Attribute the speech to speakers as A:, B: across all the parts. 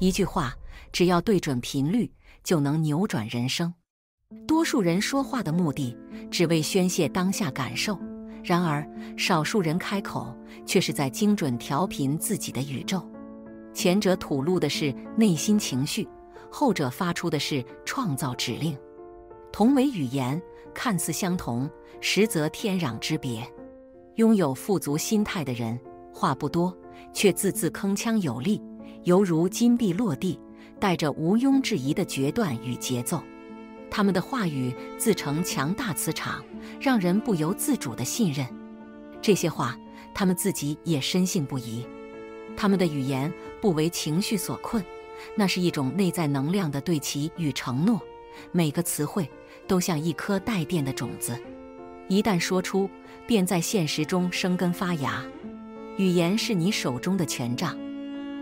A: 一句话只要对准频率，就能扭转人生。多数人说话的目的只为宣泄当下感受，然而少数人开口却是在精准调频自己的宇宙。前者吐露的是内心情绪，后者发出的是创造指令。同为语言，看似相同，实则天壤之别。拥有富足心态的人，话不多，却字字铿锵有力，犹如金币落地，带着毋庸置疑的决断与节奏。他们的话语自成强大磁场，让人不由自主地信任。这些话，他们自己也深信不疑。他们的语言不为情绪所困，那是一种内在能量的对齐与承诺。每个词汇都像一颗带电的种子，一旦说出，便在现实中生根发芽。语言是你手中的权杖。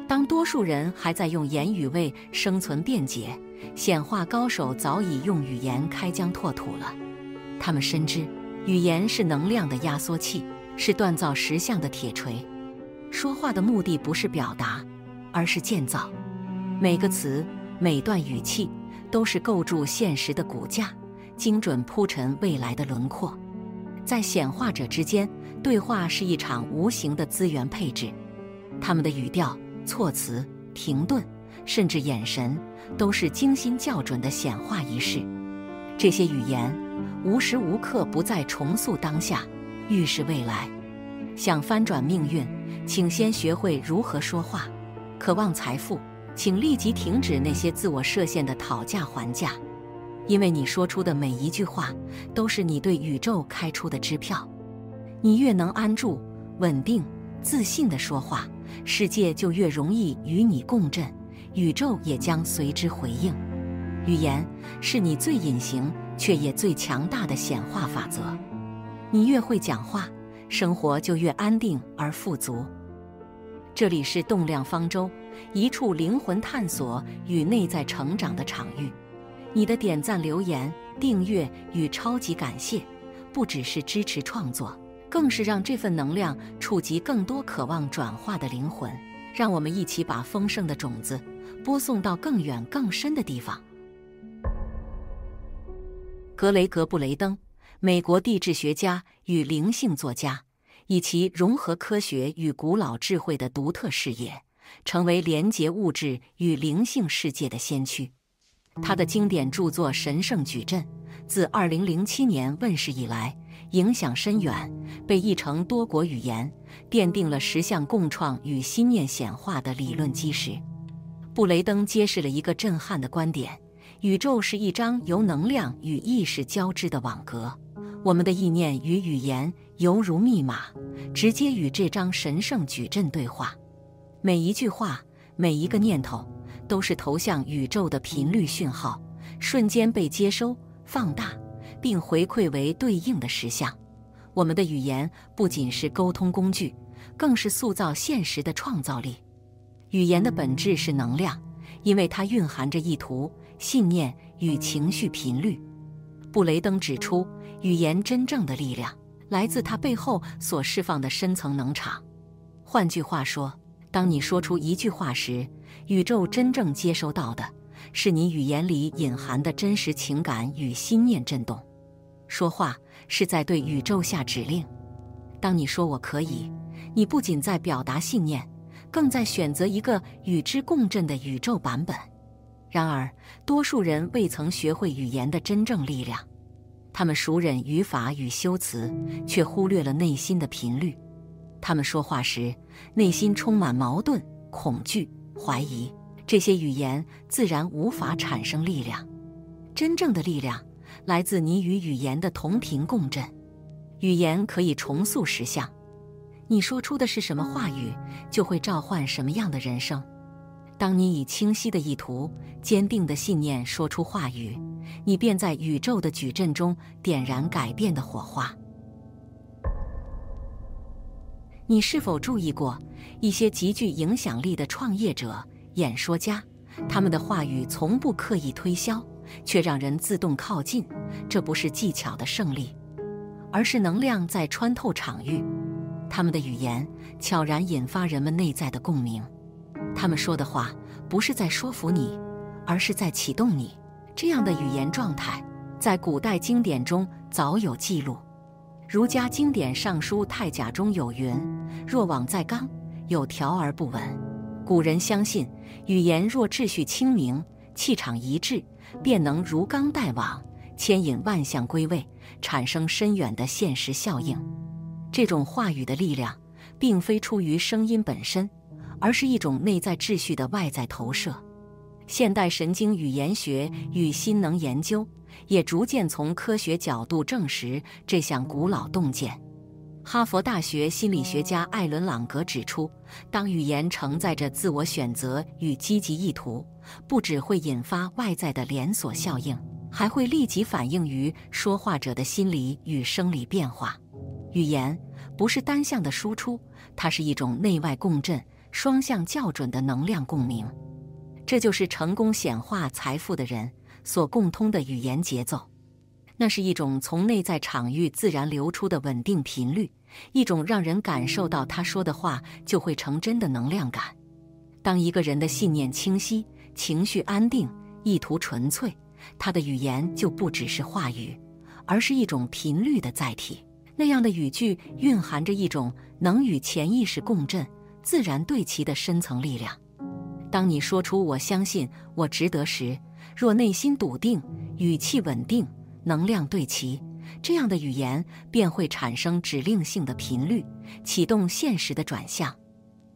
A: 当多数人还在用言语为生存辩解，显化高手早已用语言开疆拓土了。他们深知，语言是能量的压缩器，是锻造实相的铁锤。说话的目的不是表达，而是建造。每个词，每段语气，都是构筑现实的骨架，精准铺陈未来的轮廓。在显化者之间，对话是一场无形的资源配置。他们的语调、措辞、停顿，甚至眼神，都是精心校准的显化仪式。这些语言无时无刻不在重塑当下，预示未来。想翻转命运，请先学会如何说话。渴望财富，请立即停止那些自我设限的讨价还价，因为你说出的每一句话，都是你对宇宙开出的支票。你越能安住、稳定、自信地说话，世界就越容易与你共振，宇宙也将随之回应。语言是你最隐形却也最强大的显化法则。你越会讲话，生活就越安定而富足。这里是动量方舟，一处灵魂探索与内在成长的场域。你的点赞、留言、订阅与超级感谢，不只是支持创作，更是让这份能量触及更多渴望转化的灵魂。让我们一起把丰盛的种子播送到更远更深的地方。格雷格·布雷登，美国地质学家与灵性作家，以其融合科学与古老智慧的独特视野，成为连结物质与灵性世界的先驱。他的经典著作《神圣矩阵》自2007年问世以来，影响深远，被译成多国语言，奠定了十项共创与心念显化的理论基石。布雷登揭示了一个震撼的观点：宇宙是一张由能量与意识交织的网格，我们的意念与语言犹如密码，直接与这张神圣矩阵对话。每一句话，每一个念头，都是投向宇宙的频率讯号，瞬间被接收、放大，并回馈为对应的实相。我们的语言不仅是沟通工具，更是塑造现实的创造力。语言的本质是能量，因为它蕴含着意图、信念与情绪频率。布雷登指出，语言真正的力量来自它背后所释放的深层能场。换句话说，当你说出一句话时，宇宙真正接收到的是你语言里隐含的真实情感与心念震动。说话是在对宇宙下指令。当你说我可以，你不仅在表达信念，更在选择一个与之共振的宇宙版本。然而，多数人未曾学会语言的真正力量，他们熟稔语法与修辞，却忽略了内心的频率。他们说话时，内心充满矛盾、恐惧、怀疑，这些语言自然无法产生力量。真正的力量来自你与语言的同频共振。语言可以重塑实相，你说出的是什么话语，就会召唤什么样的人生。当你以清晰的意图、坚定的信念说出话语，你便在宇宙的矩阵中点燃改变的火花。你是否注意过，一些极具影响力的创业者、演说家，他们的话语从不刻意推销，却让人自动靠近。这不是技巧的胜利，而是能量在穿透场域。他们的语言悄然引发人们内在的共鸣。他们说的话不是在说服你，而是在启动你。这样的语言状态，在古代经典中早有记录。儒家经典《尚书太甲》中有云：“若往在纲，有条而不紊。”古人相信，语言若秩序清明，气场一致，便能如纲带网，牵引万象归位，产生深远的现实效应。这种话语的力量，并非出于声音本身，而是一种内在秩序的外在投射。现代神经语言学与心能研究也逐渐从科学角度证实这项古老洞见。哈佛大学心理学家艾伦·朗格指出，当语言承载着自我选择与积极意图，不只会引发外在的连锁效应，还会立即反映于说话者的心理与生理变化。语言不是单向的输出，它是一种内外共振、双向校准的能量共鸣。这就是成功显化财富的人所共通的语言节奏。那是一种从内在场域自然流出的稳定频率，一种让人感受到他说的话就会成真的能量感。当一个人的信念清晰、情绪安定、意图纯粹，他的语言就不只是话语，而是一种频率的载体。那样的语句蕴含着一种能与潜意识共振、自然对齐的深层力量。当你说出"我相信，我值得"时，若内心笃定，语气稳定，能量对齐，这样的语言便会产生指令性的频率，启动现实的转向。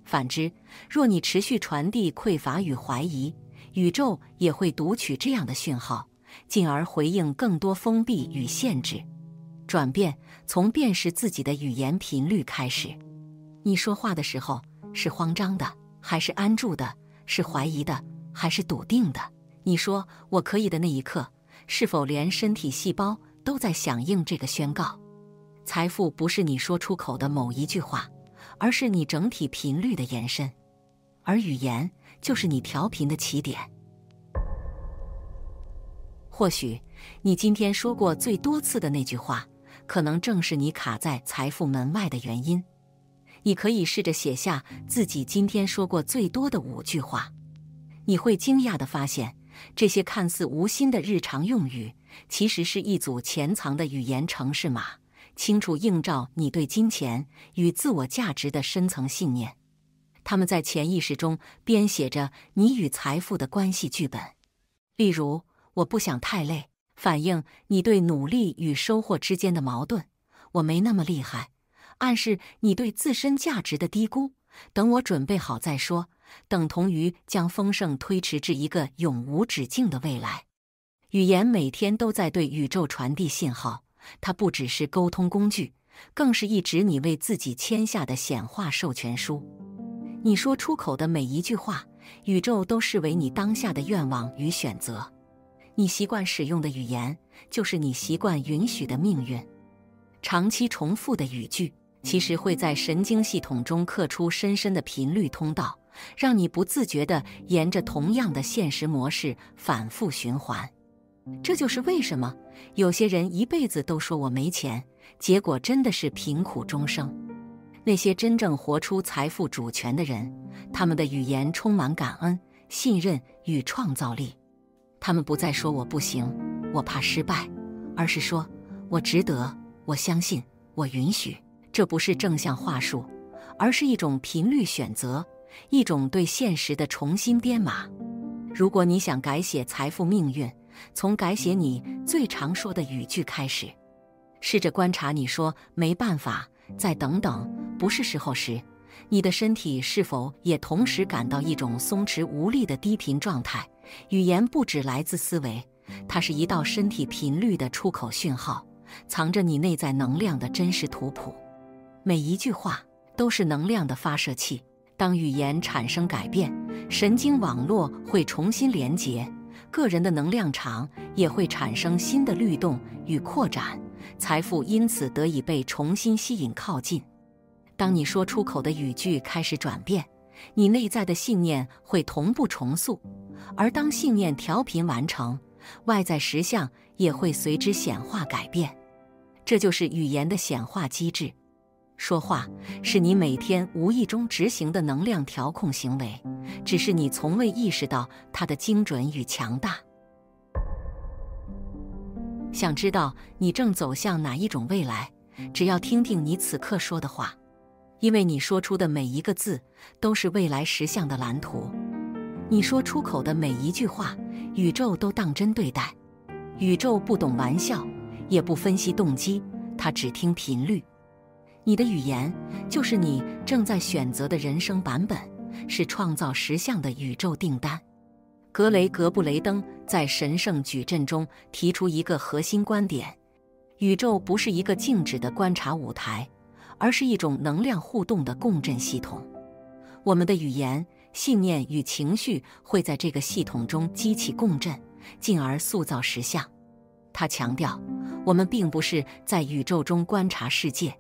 A: 反之，若你持续传递匮乏与怀疑，宇宙也会读取这样的讯号，进而回应更多封闭与限制。转变从辨识自己的语言频率开始。你说话的时候，是慌张的，还是安住的？是怀疑的，还是笃定的？你说"我可以"的那一刻，是否连身体细胞都在响应这个宣告？财富不是你说出口的某一句话，而是你整体频率的延伸。而语言就是你调频的起点。或许你今天说过最多次的那句话，可能正是你卡在财富门外的原因。你可以试着写下自己今天说过最多的5句话，你会惊讶地发现，这些看似无心的日常用语，其实是一组潜藏的语言程式码，清楚映照你对金钱与自我价值的深层信念。它们在潜意识中编写着你与财富的关系剧本。例如，我不想太累，反映你对努力与收获之间的矛盾；我没那么厉害，暗示你对自身价值的低估；等我准备好再说，等同于将丰盛推迟至一个永无止境的未来。语言每天都在对宇宙传递信号，它不只是沟通工具，更是一纸你为自己签下的显化授权书。你说出口的每一句话，宇宙都视为你当下的愿望与选择。你习惯使用的语言，就是你习惯允许的命运。长期重复的语句，其实会在神经系统中刻出深深的频率通道，让你不自觉地沿着同样的现实模式反复循环。这就是为什么有些人一辈子都说我没钱，结果真的是贫苦终生。那些真正活出财富主权的人，他们的语言充满感恩、信任与创造力。他们不再说我不行，我怕失败，而是说我值得，我相信，我允许。这不是正向话术，而是一种频率选择，一种对现实的重新编码。如果你想改写财富命运，从改写你最常说的语句开始。试着观察你说没办法，再等等，不是时候时，你的身体是否也同时感到一种松弛无力的低频状态？语言不只来自思维，它是一道身体频率的出口讯号，藏着你内在能量的真实图谱。每一句话都是能量的发射器，当语言产生改变，神经网络会重新连结，个人的能量场也会产生新的律动与扩展，财富因此得以被重新吸引靠近。当你说出口的语句开始转变，你内在的信念会同步重塑，而当信念调频完成，外在实相也会随之显化改变。这就是语言的显化机制。说话是你每天无意中执行的能量调控行为，只是你从未意识到它的精准与强大。想知道你正走向哪一种未来，只要听听你此刻说的话，因为你说出的每一个字都是未来实相的蓝图。你说出口的每一句话，宇宙都当真对待。宇宙不懂玩笑，也不分析动机，它只听频率。你的语言就是你正在选择的人生版本，是创造实相的宇宙订单。格雷格布雷登在神圣矩阵中提出一个核心观点：宇宙不是一个静止的观察舞台，而是一种能量互动的共振系统。我们的语言、信念与情绪会在这个系统中激起共振，进而塑造实相。他强调，我们并不是在宇宙中观察世界，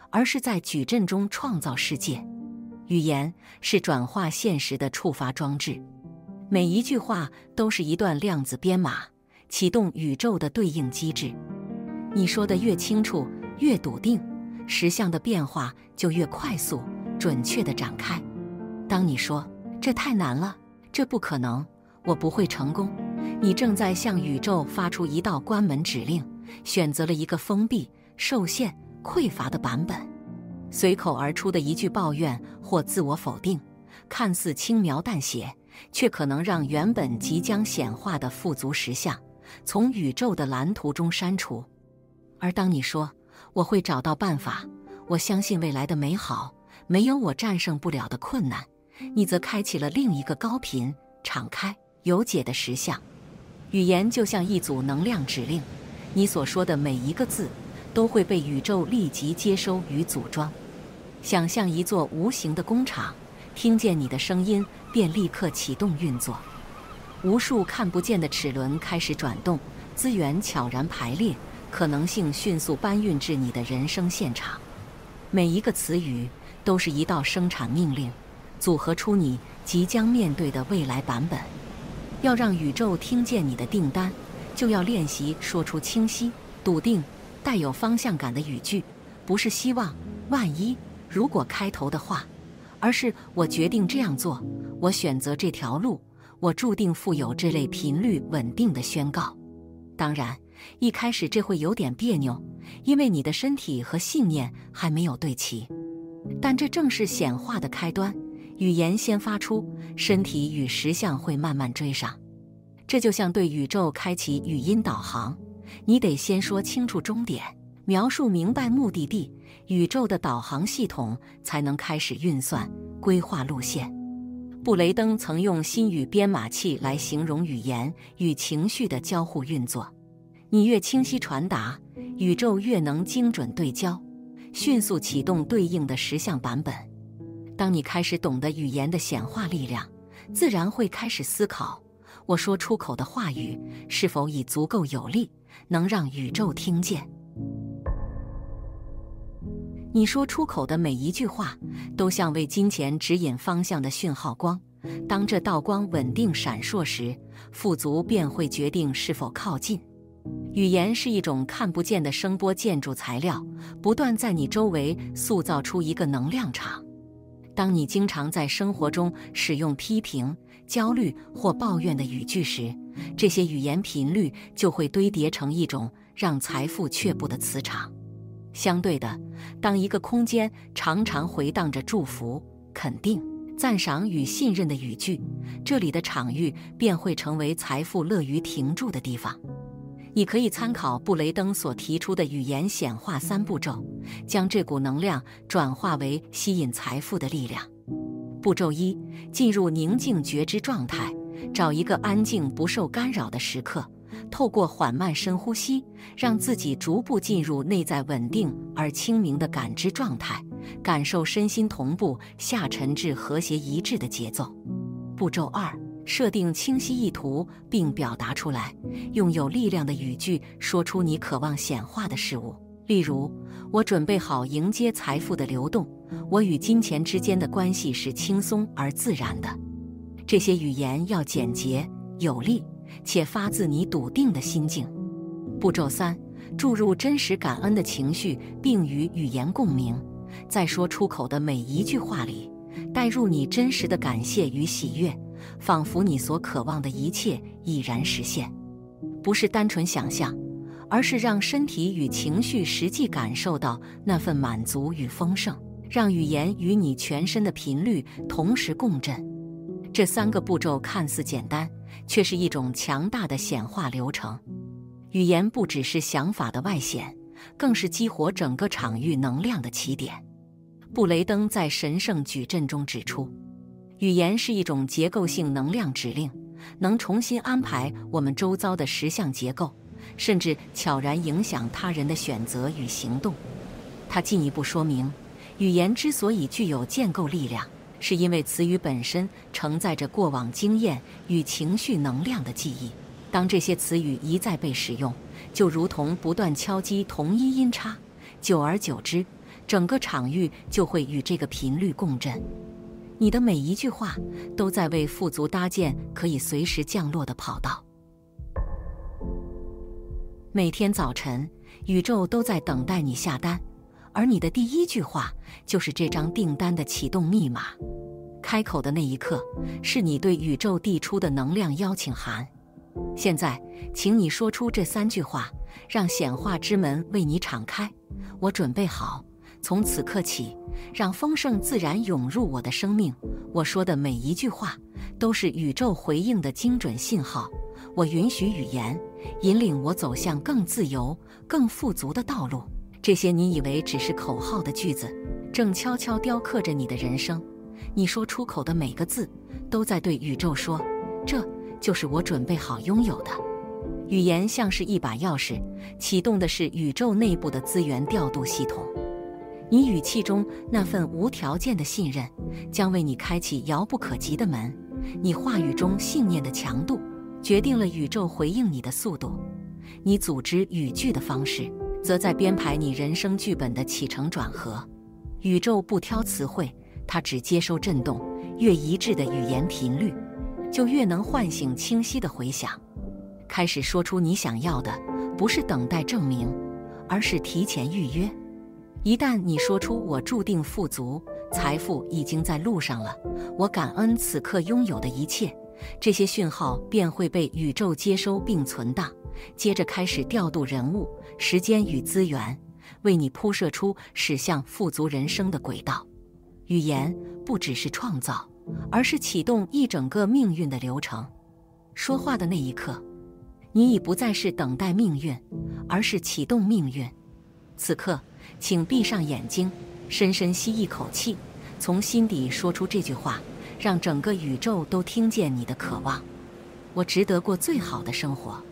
A: 而是在矩阵中创造世界。语言是转化现实的触发装置，每一句话都是一段量子编码，启动宇宙的对应机制。你说的越清楚，越笃定，实相的变化就越快速、准确地展开。当你说这太难了，这不可能，我不会成功，你正在向宇宙发出一道关门指令，选择了一个封闭、受限、匮乏的版本。随口而出的一句抱怨或自我否定，看似轻描淡写，却可能让原本即将显化的富足实相从宇宙的蓝图中删除。而当你说我会找到办法，我相信未来的美好，没有我战胜不了的困难，你则开启了另一个高频、敞开、有解的实相。语言就像一组能量指令，你所说的每一个字都会被宇宙立即接收与组装。想象一座无形的工厂，听见你的声音便立刻启动运作，无数看不见的齿轮开始转动，资源悄然排列，可能性迅速搬运至你的人生现场。每一个词语都是一道生产命令，组合出你即将面对的未来版本。要让宇宙听见你的订单，就要练习说出清晰、笃定、带有方向感的语句，不是希望、万一、如果开头的话，而是我决定这样做，我选择这条路，我注定富有这类频率稳定的宣告。当然，一开始这会有点别扭，因为你的身体和信念还没有对齐。但这正是显化的开端，语言先发出，身体与实相会慢慢追上。这就像对宇宙开启语音导航，你得先说清楚终点，描述明白目的地，宇宙的导航系统才能开始运算、规划路线。布雷登曾用心语编码器来形容语言与情绪的交互运作。你越清晰传达，宇宙越能精准对焦，迅速启动对应的实相版本。当你开始懂得语言的显化力量，自然会开始思考，我说出口的话语是否已足够有力，能让宇宙听见。你说出口的每一句话，都像为金钱指引方向的讯号光。当这道光稳定闪烁时，富足便会决定是否靠近。语言是一种看不见的声波建筑材料，不断在你周围塑造出一个能量场。当你经常在生活中使用批评、焦虑或抱怨的语句时，这些语言频率就会堆叠成一种让财富却步的磁场。相对的，当一个空间常常回荡着祝福、肯定、赞赏与信任的语句，这里的场域便会成为财富乐于停驻的地方。你可以参考布雷登所提出的语言显化3步骤，将这股能量转化为吸引财富的力量。步骤1：进入宁静觉知状态，找一个安静不受干扰的时刻，透过缓慢深呼吸，让自己逐步进入内在稳定而清明的感知状态，感受身心同步下沉至和谐一致的节奏。步骤2：设定清晰意图并表达出来，用有力量的语句说出你渴望显化的事物。例如，我准备好迎接财富的流动，我与金钱之间的关系是轻松而自然的。这些语言要简洁、有力，且发自你笃定的心境。步骤3：注入真实感恩的情绪并与语言共鸣，在说出口的每一句话里，带入你真实的感谢与喜悦，仿佛你所渴望的一切已然实现。不是单纯想象，而是让身体与情绪实际感受到那份满足与丰盛，让语言与你全身的频率同时共振。这3个步骤看似简单，却是一种强大的显化流程。语言不只是想法的外显，更是激活整个场域能量的起点。布雷登在《神圣矩阵》中指出，语言是一种结构性能量指令，能重新安排我们周遭的实相结构，甚至悄然影响他人的选择与行动。他进一步说明，语言之所以具有建构力量，是因为词语本身承载着过往经验与情绪能量的记忆。当这些词语一再被使用，就如同不断敲击同一音叉，久而久之，整个场域就会与这个频率共振。你的每一句话都在为富足搭建可以随时降落的跑道。每天早晨，宇宙都在等待你下单，而你的第一句话就是这张订单的启动密码。开口的那一刻，是你对宇宙递出的能量邀请函。现在，请你说出这3句话，让显化之门为你敞开。我准备好，从此刻起，让丰盛自然涌入我的生命。我说的每一句话，都是宇宙回应的精准信号。我允许语言引领我走向更自由、更富足的道路。这些你以为只是口号的句子，正悄悄雕刻着你的人生。你说出口的每个字，都在对宇宙说：这就是我准备好拥有的。语言像是一把钥匙，启动的是宇宙内部的资源调度系统。你语气中那份无条件的信任，将为你开启遥不可及的门。你话语中信念的强度，决定了宇宙回应你的速度。你组织语句的方式，则在编排你人生剧本的起承转合。宇宙不挑词汇，它只接收震动，越一致的语言频率，就越能唤醒清晰的回响。开始说出你想要的，不是等待证明，而是提前预约。一旦你说出我注定富足，财富已经在路上了，我感恩此刻拥有的一切，这些讯号便会被宇宙接收并存档。接着开始调度人物、时间与资源，为你铺设出驶向富足人生的轨道。语言不只是创造，而是启动一整个命运的流程。说话的那一刻，你已不再是等待命运，而是启动命运。此刻，请闭上眼睛，深深吸一口气，从心底说出这句话，让整个宇宙都听见你的渴望。我值得过最好的生活。